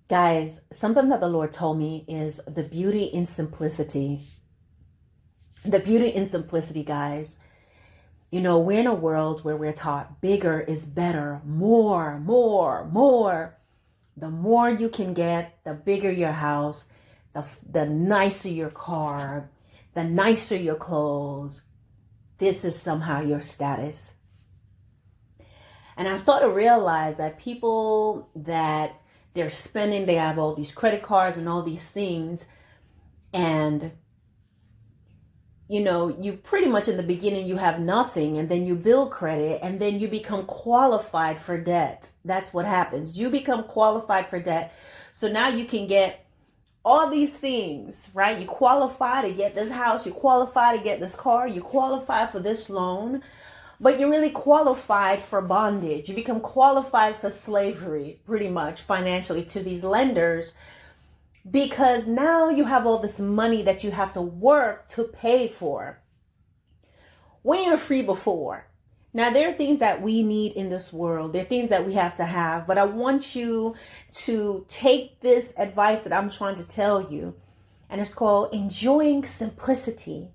Guys, something that the Lord told me is the beauty in simplicity. The beauty in simplicity, guys. You know, we're in a world where we're taught bigger is better, more, more, more. The more you can get, the bigger your house, the nicer your car, the nicer your clothes. This is somehow your status. And I started to realize that people that they're spending, they have all these credit cards and all these things. And, you know, you pretty much in the beginning, you have nothing, and then you build credit, and then you become qualified for debt. That's what happens. You become qualified for debt. So now you can get all these things, right? You qualify to get this house, you qualify to get this car, you qualify for this loan, but you're really qualified for bondage. You become qualified for slavery, pretty much financially, to these lenders, because now you have all this money that you have to work to pay for. When you're free before. Now, there are things that we need in this world. There are things that we have to have. But I want you to take this advice that I'm trying to tell you. And it's called enjoying simplicity.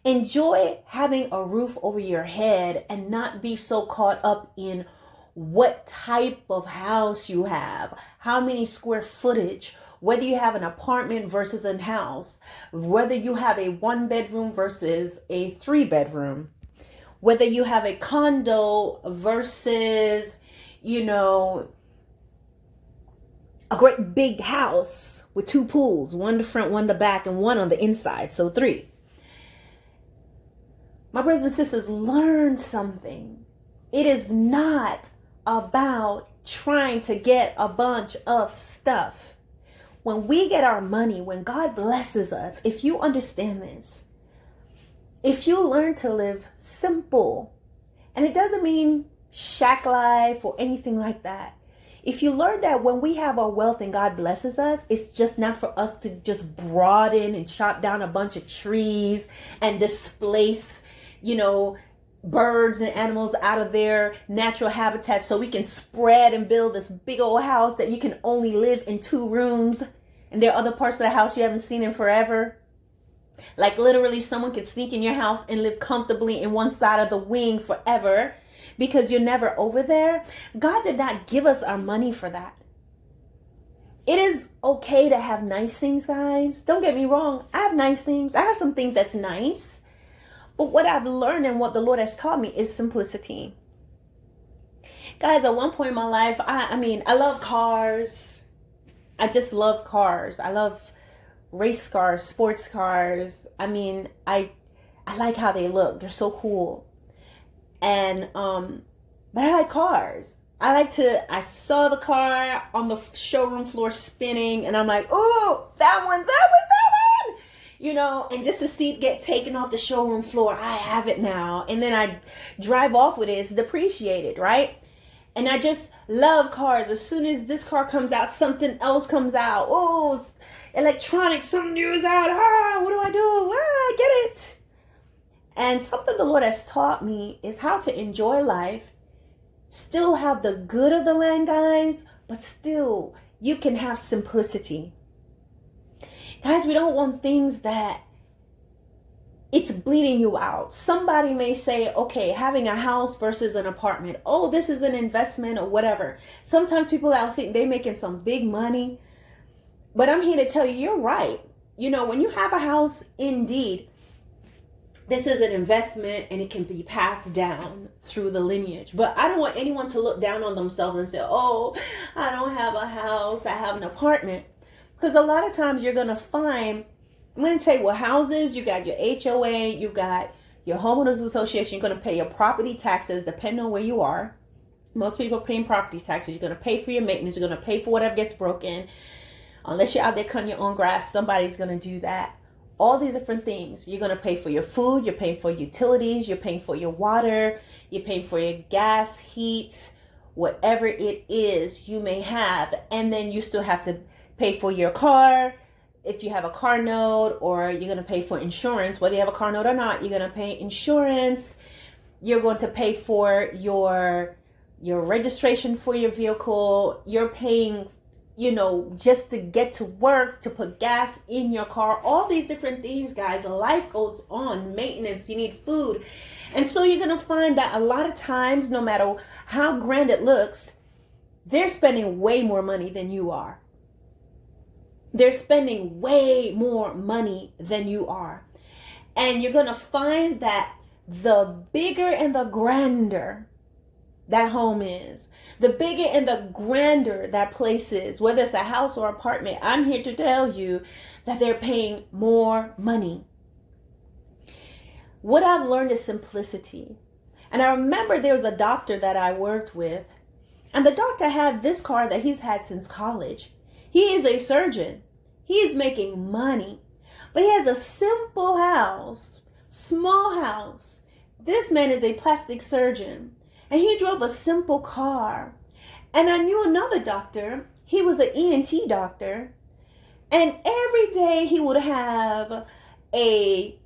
Enjoy having a roof over your head and not be so caught up in what type of house you have, how many square footage, whether you have an apartment versus a house, whether you have a 1-bedroom versus a 3-bedroom, whether you have a condo versus, you know, a great big house with 2 pools, one the front, one the back, and one on the inside, so 3. My brothers and sisters, learn something. It is not about trying to get a bunch of stuff. When we get our money, when God blesses us, if you understand this, if you learn to live simple, and it doesn't mean shack life or anything like that. If you learn that when we have our wealth and God blesses us, it's just not for us to just broaden and chop down a bunch of trees and displace, you know, birds and animals out of their natural habitat so we can spread and build this big old house that you can only live in 2 rooms. And there are other parts of the house you haven't seen in forever. Like literally someone could sneak in your house and live comfortably in one side of the wing forever because you're never over there. God did not give us our money for that. It is okay to have nice things, guys. Don't get me wrong. I have nice things. I have some things that's nice. But what I've learned and what the Lord has taught me is simplicity. Guys, at one point in my life, I love cars. I just love cars. I love race cars, sports cars. I mean, I like how they look. They're so cool. And but I like cars. I saw the car on the showroom floor spinning, and I'm like, oh, that one. You know, and just to see it get taken off the showroom floor, I have it now. And then I drive off with it. It's depreciated, right? And I just love cars. As soon as this car comes out, something else comes out. Oh, electronics, something new is out. What do I do? I get it. And something the Lord has taught me is how to enjoy life, still have the good of the land, guys, but still you can have simplicity. Guys, we don't want things that it's bleeding you out. Somebody may say, okay, having a house versus an apartment. Oh, this is an investment or whatever. Sometimes people out think they're making some big money. But I'm here to tell you, you're right. You know, when you have a house, indeed, this is an investment and it can be passed down through the lineage. But I don't want anyone to look down on themselves and say, oh, I don't have a house, I have an apartment. Because a lot of times you're going to find, I'm going to say, well, houses, you got your HOA, you got your homeowners association, you're going to pay your property taxes depending on where you are. Most people are paying property taxes. You're going to pay for your maintenance. You're going to pay for whatever gets broken. Unless you're out there cutting your own grass, somebody's going to do that. All these different things. You're going to pay for your food. You're paying for utilities. You're paying for your water. You're paying for your gas, heat, whatever it is you may have. And then you still have to pay for your car. If you have a car note, or you're going to pay for insurance, whether you have a car note or not, you're going to pay insurance. You're going to pay for your registration for your vehicle. You're paying just to get to work, to put gas in your car, all these different things, guys. Life goes on, maintenance, you need food. And so you're going to find that a lot of times, no matter how grand it looks, they're spending way more money than you are. They're spending way more money than you are. And you're going to find that the bigger and the grander that home is, the bigger and the grander that place is, whether it's a house or apartment, I'm here to tell you that they're paying more money. What I've learned is simplicity. And I remember there was a doctor that I worked with, and the doctor had this car that he's had since college. He is a surgeon. He is making money, but he has a simple house, small house. This man is a plastic surgeon, and he drove a simple car. And I knew another doctor. He was an ENT doctor, and every day he would have a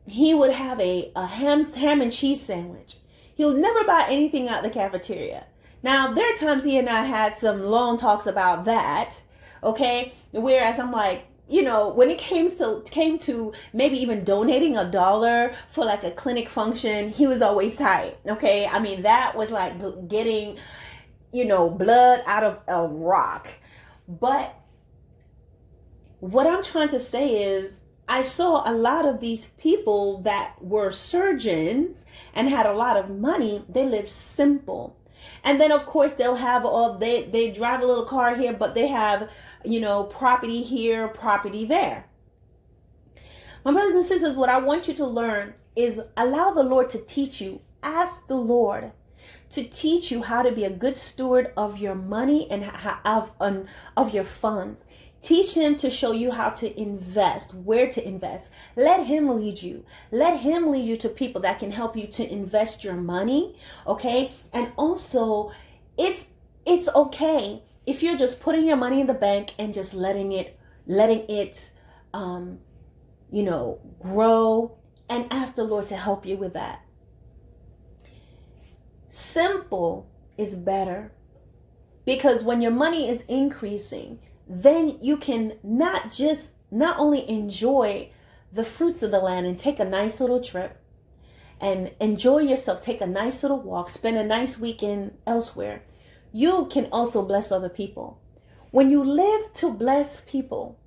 ham and cheese sandwich. He would never buy anything out the cafeteria. Now, there are times he and I had some long talks about that, okay? Whereas I'm like, when it came to maybe even donating $1 for like a clinic function, he was always tight, okay? I mean, that was like getting, blood out of a rock. But what I'm trying to say is, I saw a lot of these people that were surgeons and had a lot of money. They live simple. And then, of course, they'll have they drive a little car here, but they have, property here, property there. My brothers and sisters, what I want you to learn is allow the Lord to teach you. Ask the Lord to teach you how to be a good steward of your money and of your funds. Teach him to show you how to invest, where to invest. Let him lead you. Let him lead you to people that can help you to invest your money, okay? And also, it's okay if you're just putting your money in the bank and just letting it grow, and ask the Lord to help you with that. Simple is better, because when your money is increasing, then you can not only enjoy the fruits of the land and take a nice little trip and enjoy yourself, take a nice little walk, spend a nice weekend elsewhere. You can also bless other people. When you live to bless people,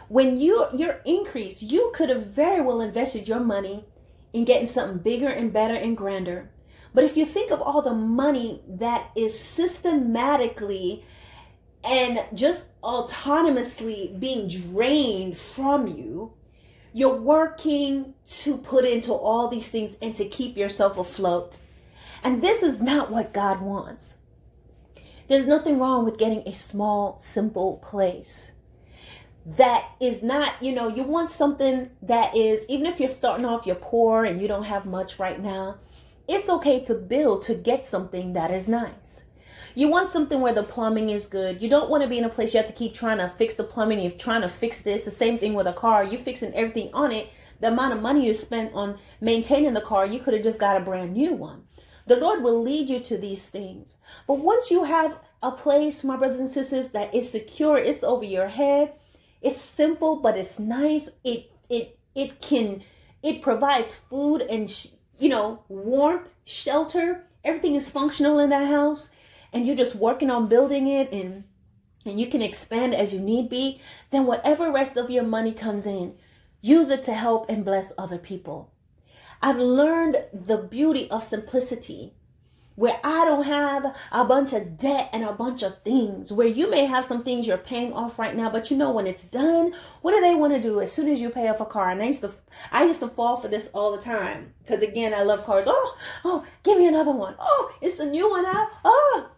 when you're increased, you could have very well invested your money in getting something bigger and better and grander. But if you think of all the money that is systematically and just autonomously being drained from you, you're working to put into all these things and to keep yourself afloat. And this is not what God wants. There's nothing wrong with getting a small, simple place. That is not, you want something that is, even if you're starting off, you're poor and you don't have much right now, it's okay to build to get something that is nice. You want something where the plumbing is good. You don't want to be in a place you have to keep trying to fix the plumbing. You're trying to fix this. The same thing with a car. You're fixing everything on it. The amount of money you spent on maintaining the car, you could have just got a brand new one. The Lord will lead you to these things. But once you have a place, my brothers and sisters, that is secure, it's over your head, it's simple, but it's nice. It provides food and, warmth, shelter. Everything is functional in that house. And you're just working on building it and you can expand as you need be, then whatever rest of your money comes in, use it to help and bless other people. I've learned the beauty of simplicity, where I don't have a bunch of debt and a bunch of things, where you may have some things you're paying off right now, but when it's done, what do they want to do as soon as you pay off a car? And I used to fall for this all the time, because again, I love cars. Oh, give me another one. Oh, it's a new one out. Oh.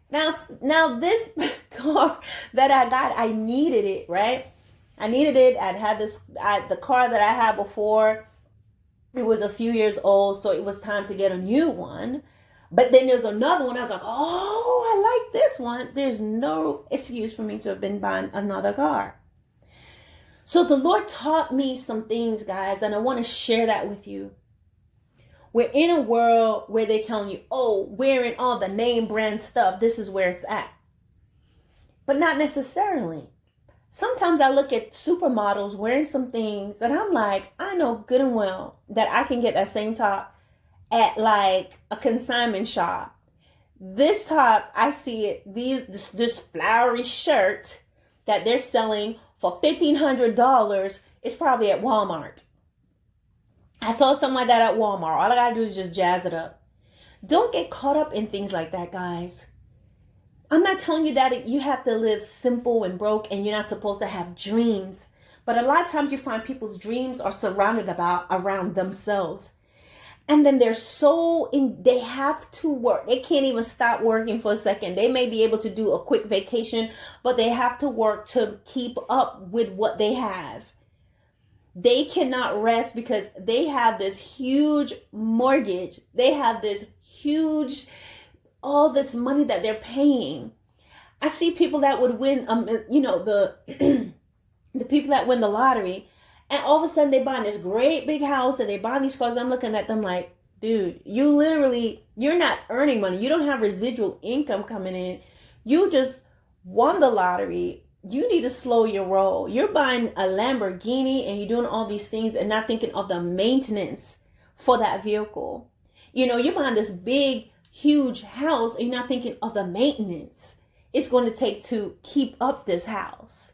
Now this car that I got, I needed it, right? I needed it. I'd had the car that I had before, it was a few years old, so it was time to get a new one. But then there's another one. I was like, oh, I like this one. There's no excuse for me to have been buying another car. So the Lord taught me some things, guys, and I want to share that with you. We're in a world where they're telling you, oh, wearing all the name brand stuff, this is where it's at. but not necessarily. Sometimes I look at supermodels wearing some things and I'm like, I know good and well that I can get that same top at like a consignment shop. This top, I see it, this flowery shirt that they're selling for $1,500 is probably at Walmart. I saw something like that at Walmart. All I gotta do is just jazz it up. Don't get caught up in things like that, guys. I'm not telling you that you have to live simple and broke and you're not supposed to have dreams. But a lot of times you find people's dreams are surrounded around themselves. And then they have to work. They can't even stop working for a second. They may be able to do a quick vacation, but they have to work to keep up with what they have. They cannot rest because they have this huge mortgage. They have this huge, all this money that they're paying. I see people that would win, the the people that win the lottery, and all of a sudden they buy this great big house and they buy these cars. I'm looking at them like, dude, you're not earning money. You don't have residual income coming in. You just won the lottery. You need to slow your roll. You're buying a Lamborghini and you're doing all these things and not thinking of the maintenance for that vehicle. You're buying this big, huge house and you're not thinking of the maintenance it's going to take to keep up this house.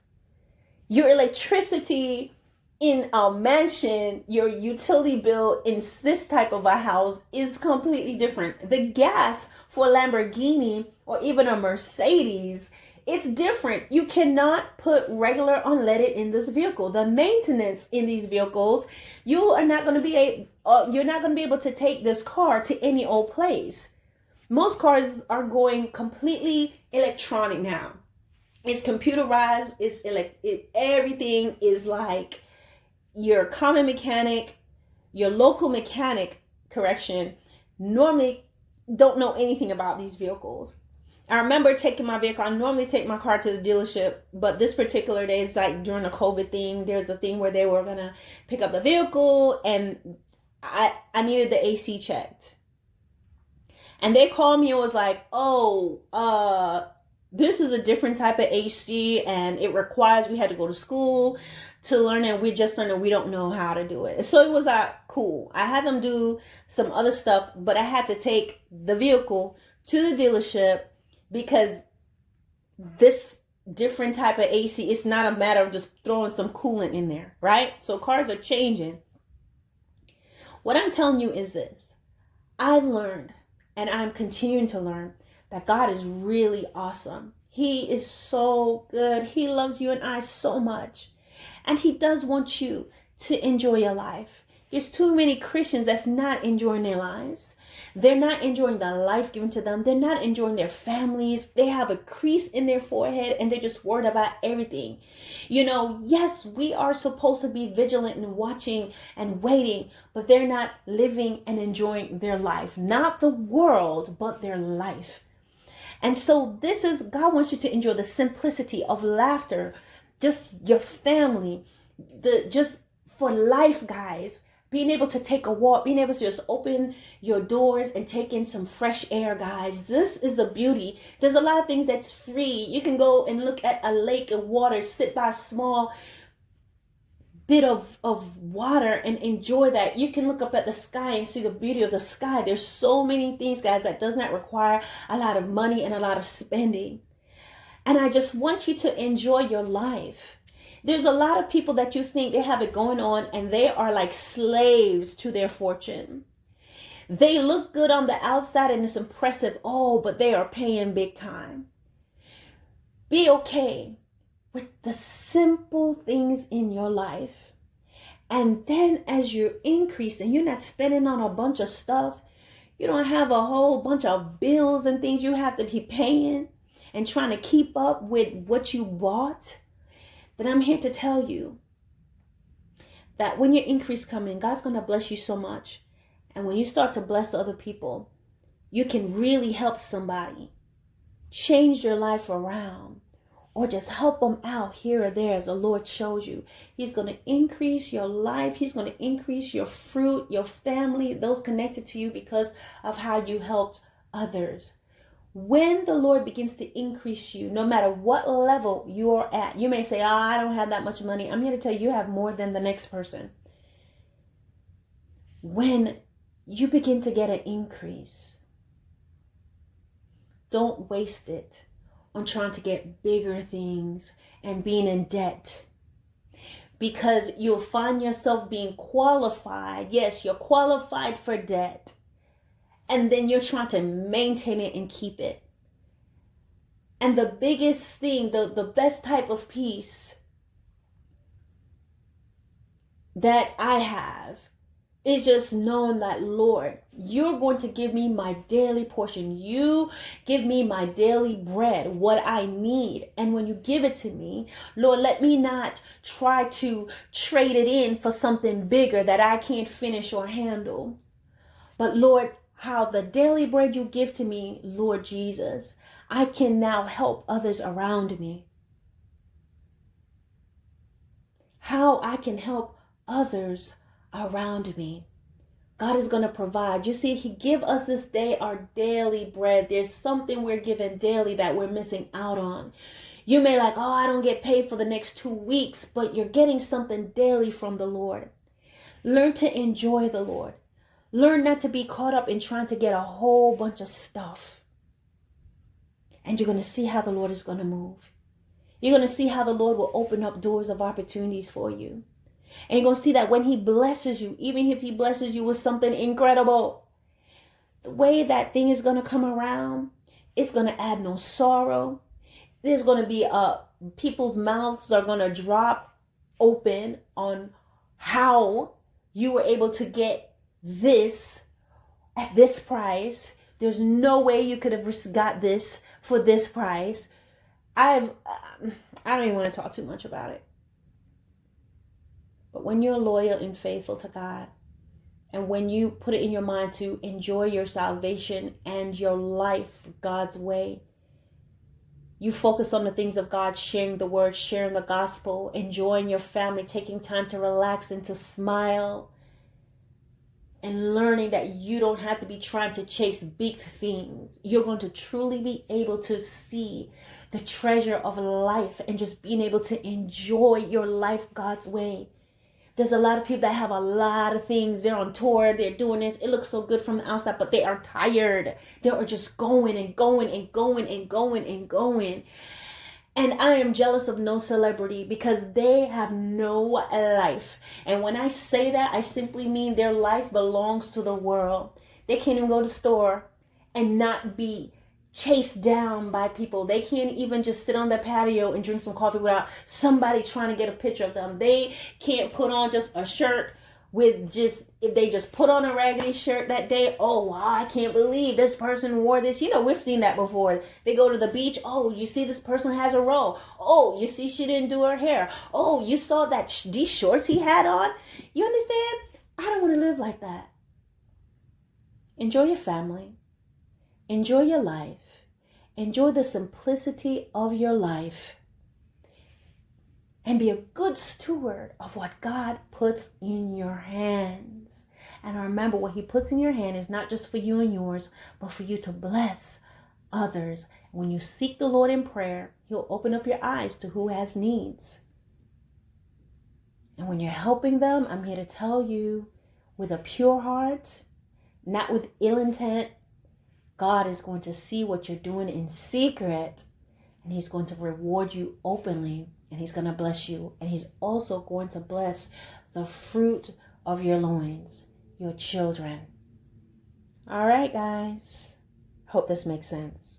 Your electricity in a mansion, your utility bill in this type of a house is completely different. The gas for a Lamborghini or even a Mercedes, it's different. You cannot put regular unleaded in this vehicle. The maintenance in these vehicles, you're not going to be able to take this car to any old place. Most cars are going completely electronic now. It's computerized. Everything is like your common mechanic, your local mechanic, normally don't know anything about these vehicles. I remember taking my vehicle. I normally take my car to the dealership, but this particular day, it's like during the COVID thing, there's a thing where they were going to pick up the vehicle and I needed the AC checked. And they called me and was like, this is a different type of AC and it requires, we had to go to school to learn it. We just learned that we don't know how to do it. So it was cool. I had them do some other stuff, but I had to take the vehicle to the dealership because this different type of AC, it's not a matter of just throwing some coolant in there, right? So cars are changing. What I'm telling you is this. I've learned, and I'm continuing to learn, that God is really awesome. He is so good. He loves you and I so much. And he does want you to enjoy your life. There's too many Christians that's not enjoying their lives. They're not enjoying the life given to them. They're not enjoying their families. They have a crease in their forehead and they're just worried about everything. Yes, we are supposed to be vigilant and watching and waiting, but they're not living and enjoying their life. Not the world, but their life. And so God wants you to enjoy the simplicity of laughter, just your family, just for life, guys. Being able to take a walk, being able to just open your doors and take in some fresh air, guys. This is the beauty. There's a lot of things that's free. You can go and look at a lake of water, sit by a small bit of water and enjoy that. You can look up at the sky and see the beauty of the sky. There's so many things, guys, that does not require a lot of money and a lot of spending. And I just want you to enjoy your life. There's a lot of people that you think they have it going on and they are like slaves to their fortune. They look good on the outside and it's impressive. But they are paying big time. Be okay with the simple things in your life. And then as you increase and you're not spending on a bunch of stuff, you don't have a whole bunch of bills and things you have to be paying and trying to keep up with what you bought, then I'm here to tell you that when your increase comes in, God's going to bless you so much. And when you start to bless other people, you can really help somebody change their life around or just help them out here or there as the Lord shows you. He's going to increase your life. He's going to increase your fruit, your family, those connected to you because of how you helped others. When the Lord begins to increase you, no matter what level you're at, you may say, oh, I don't have that much money. I'm here to tell you, you have more than the next person. When you begin to get an increase, don't waste it on trying to get bigger things and being in debt. Because you'll find yourself being qualified. Yes, you're qualified for debt. And then you're trying to maintain it and keep it. And the biggest thing, the best type of peace that I have is just knowing that, Lord, you're going to give me my daily portion. You give me my daily bread, what I need. And when you give it to me, Lord, let me not try to trade it in for something bigger that I can't finish or handle. But Lord, how the daily bread you give to me, Lord Jesus, I can now help others around me. How I can help others around me. God is going to provide. You see, he give us this day our daily bread. There's something we're given daily that we're missing out on. You may like, oh, I don't get paid for the next 2 weeks, but you're getting something daily from the Lord. Learn to enjoy the Lord. Learn not to be caught up in trying to get a whole bunch of stuff. And you're going to see how the Lord is going to move. You're going to see how the Lord will open up doors of opportunities for you. And you're going to see that when he blesses you, even if he blesses you with something incredible, the way that thing is going to come around, it's going to add no sorrow. There's going to be people's mouths are going to drop open on how you were able to get this at this price. There's no way you could have got this for this price. I don't even want to talk too much about it. But when you're loyal and faithful to God, and when you put it in your mind to enjoy your salvation and your life God's way, you focus on the things of God, sharing the word, sharing the gospel, enjoying your family, taking time to relax and to smile, and learning that you don't have to be trying to chase big things. You're going to truly be able to see the treasure of life and just being able to enjoy your life God's way. There's a lot of people that have a lot of things. They're on tour. They're doing this. It looks so good from the outside, but they are tired. They are just going and going and going and going and going. And I am jealous of no celebrity because they have no life. And when I say that, I simply mean their life belongs to the world. They can't even go to the store and not be chased down by people. They can't even just sit on the patio and drink some coffee without somebody trying to get a picture of them. They can't put on just a shirt with just, if they just put on a raggedy shirt that day, oh, wow, I can't believe this person wore this. You know, we've seen that before. They go to the beach. Oh, you see this person has a roll. Oh, you see she didn't do her hair. Oh, you saw that these shorts he had on. You understand? I don't want to live like that. Enjoy your family. Enjoy your life. Enjoy the simplicity of your life. And be a good steward of what God puts in your hands. And remember, what he puts in your hand is not just for you and yours, but for you to bless others. When you seek the Lord in prayer, he'll open up your eyes to who has needs. And when you're helping them, I'm here to tell you, with a pure heart, not with ill intent, God is going to see what you're doing in secret, and he's going to reward you openly, and he's going to bless you. And he's also going to bless the fruit of your loins, your children. All right, guys. Hope this makes sense.